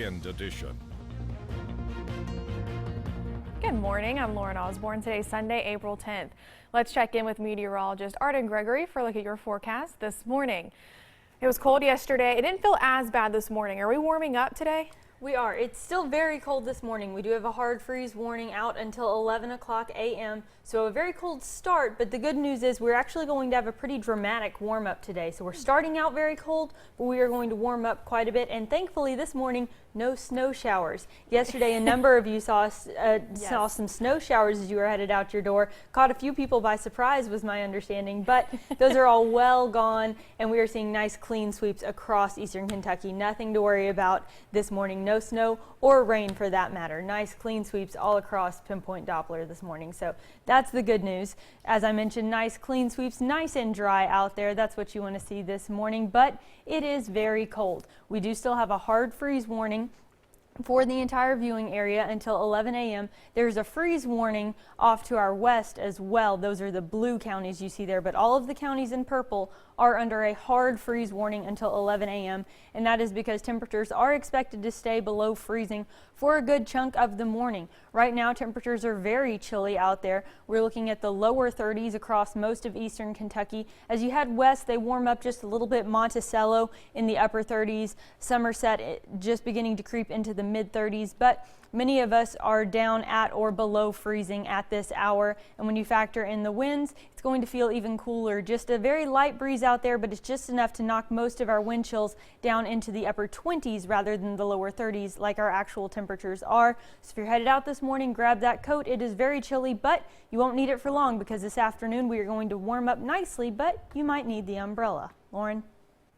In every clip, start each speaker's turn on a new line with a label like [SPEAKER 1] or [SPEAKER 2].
[SPEAKER 1] Weekend Edition.
[SPEAKER 2] Good morning, I'm Lauren Osborne. Today's Sunday, April 10th. Let's check in with meteorologist Arden Gregory for a look at your forecast this morning. It was cold yesterday. It didn't feel as bad this morning. Are we warming up today?
[SPEAKER 3] We are. It's still very cold this morning. We do have a hard freeze warning out until 11 o'clock a.m. So a very cold start, but the good news is we're actually going to have a pretty dramatic warm up today. So we're starting out very cold, but we are going to warm up quite a bit. And thankfully this morning, no snow showers. Yesterday, a number of you saw some snow showers as you were headed out your door. Caught a few people by surprise was my understanding, but those are all well gone, and we are seeing nice clean sweeps across eastern Kentucky. Nothing to worry about this morning. No snow or rain for that matter. Nice clean sweeps all across Pinpoint Doppler this morning. So that's the good news. As I mentioned, nice clean sweeps, nice and dry out there. That's what you want to see this morning, but it is very cold. We do still have a hard freeze warning for the entire viewing area until 11 a.m. There's a freeze warning off to our west as well. Those are the blue counties you see there, but all of the counties in purple are under a hard freeze warning until 11 a.m. and that is because temperatures are expected to stay below freezing for a good chunk of the morning. Right now temperatures are very chilly out there. We're looking at the lower 30s across most of eastern Kentucky. As you head west, they warm up just a little bit. Monticello in the upper 30s, Somerset just beginning to creep into the mid 30s, but many of us are down at or below freezing at this hour, and when you factor in the winds, it's going to feel even cooler. Just a very light breeze out there, but it's just enough to knock most of our wind chills down into the upper 20s rather than the lower 30s like our actual temperatures are. So if you're headed out this morning, grab that coat. It is very chilly, but you won't need it for long because this afternoon we are going to warm up nicely, but you might need the umbrella. Lauren?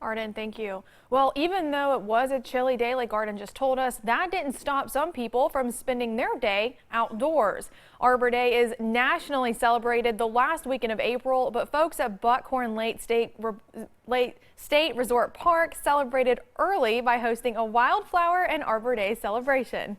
[SPEAKER 2] Arden, thank you. Well, even though it was a chilly day, like Arden just told us, that didn't stop some people from spending their day outdoors. Arbor Day is nationally celebrated the last weekend of April, but folks at Buckhorn Lake State Resort Park celebrated early by hosting a wildflower and Arbor Day celebration.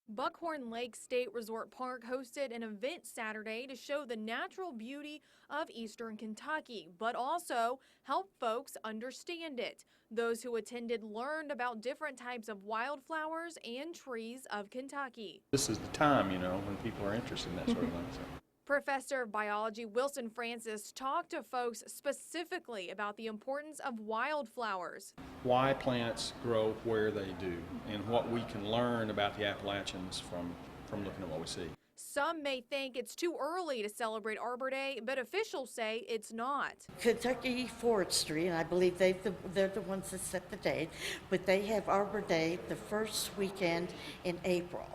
[SPEAKER 2] Buckhorn Lake State Resort Park hosted an event Saturday to show the natural beauty of eastern Kentucky, but also help folks understand it. Those who attended learned about different types of wildflowers and trees of Kentucky.
[SPEAKER 4] This is the time, when people are interested in that sort of thing. So.
[SPEAKER 2] Professor of Biology Wilson Francis talked to folks specifically about the importance of wildflowers.
[SPEAKER 4] Why plants grow where they do and what we can learn about the Appalachians from looking at what we see.
[SPEAKER 2] Some may think it's too early to celebrate Arbor Day, but officials say it's not.
[SPEAKER 5] Kentucky Forestry, and I believe they're the ones that set the date, but they have Arbor Day the first weekend in April.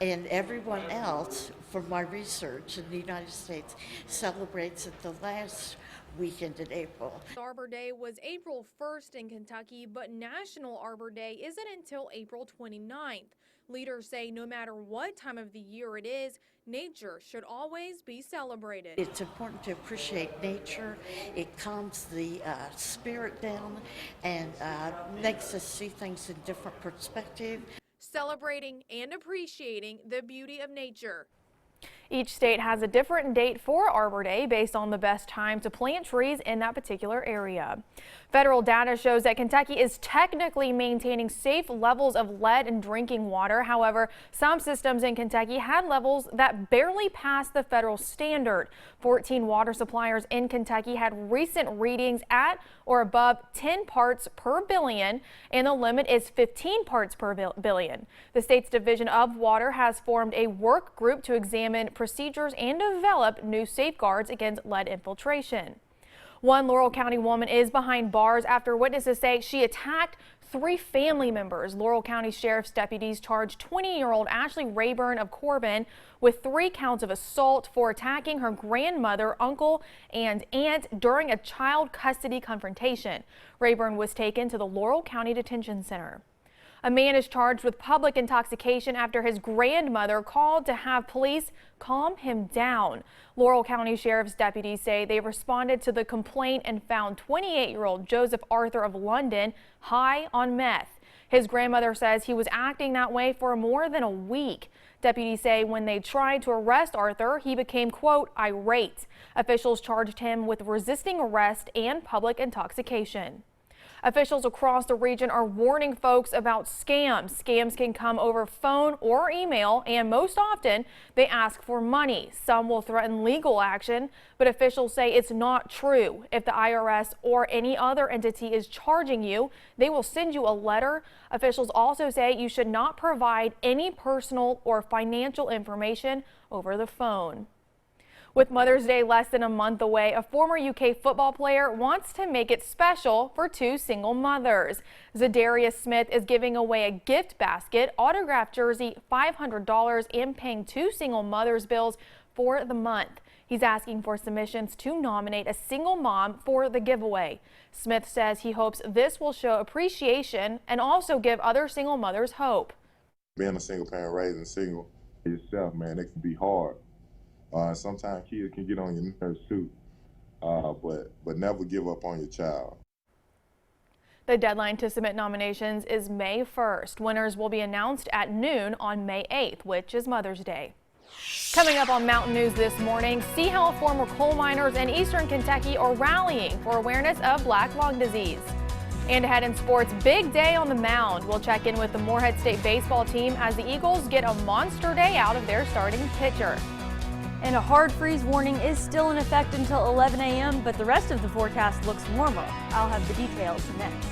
[SPEAKER 5] And everyone else, from my research in the United States, celebrates it the last weekend in April.
[SPEAKER 2] Arbor Day was April 1st in Kentucky, but National Arbor Day isn't until April 29th. Leaders say no matter what time of the year it is, nature should always be celebrated.
[SPEAKER 5] It's important to appreciate nature. It calms the spirit down and makes us see things in different perspective.
[SPEAKER 2] Celebrating and appreciating the beauty of nature. Each state has a different date for Arbor Day based on the best time to plant trees in that particular area. Federal data shows that Kentucky is technically maintaining safe levels of lead in drinking water. However, some systems in Kentucky had levels that barely passed the federal standard. 14 water suppliers in Kentucky had recent readings at or above 10 parts per billion, and the limit is 15 parts per billion. The state's Division of Water has formed a work group to examine procedures and develop new safeguards against lead infiltration. One Laurel County woman is behind bars after witnesses say she attacked 3 family members. Laurel County Sheriff's deputies charged 20-year-old Ashley Rayburn of Corbin with 3 counts of assault for attacking her grandmother, uncle, and aunt during a child custody confrontation. Rayburn was taken to the Laurel County Detention Center. A man is charged with public intoxication after his grandmother called to have police calm him down. Laurel County Sheriff's deputies say they responded to the complaint and found 28-year-old Joseph Arthur of London high on meth. His grandmother says he was acting that way for more than a week. Deputies say when they tried to arrest Arthur, he became, quote, irate. Officials charged him with resisting arrest and public intoxication. Officials across the region are warning folks about scams. Scams can come over phone or email, and most often they ask for money. Some will threaten legal action, but officials say it's not true. If the IRS or any other entity is charging you, they will send you a letter. Officials also say you should not provide any personal or financial information over the phone. With Mother's Day less than a month away, a former UK football player wants to make it special for two single mothers. Zadarius Smith is giving away a gift basket, autographed jersey, $500, and paying two single mothers' bills for the month. He's asking for submissions to nominate a single mom for the giveaway. Smith says he hopes this will show appreciation and also give other single mothers hope.
[SPEAKER 1] Being a single parent, raising single yourself, man, it can be hard. Sometimes kids can get on your nerves too, but never give up on your child.
[SPEAKER 2] The deadline to submit nominations is May 1st. Winners will be announced at noon on May 8th, which is Mother's Day. Coming up on Mountain News this morning, see how former coal miners in eastern Kentucky are rallying for awareness of black lung disease. And ahead in sports, big day on the mound. We'll check in with the Morehead State baseball team as the Eagles get a monster day out of their starting pitcher.
[SPEAKER 3] And a hard freeze warning is still in effect until 11 a.m., but the rest of the forecast looks warmer. I'll have the details next.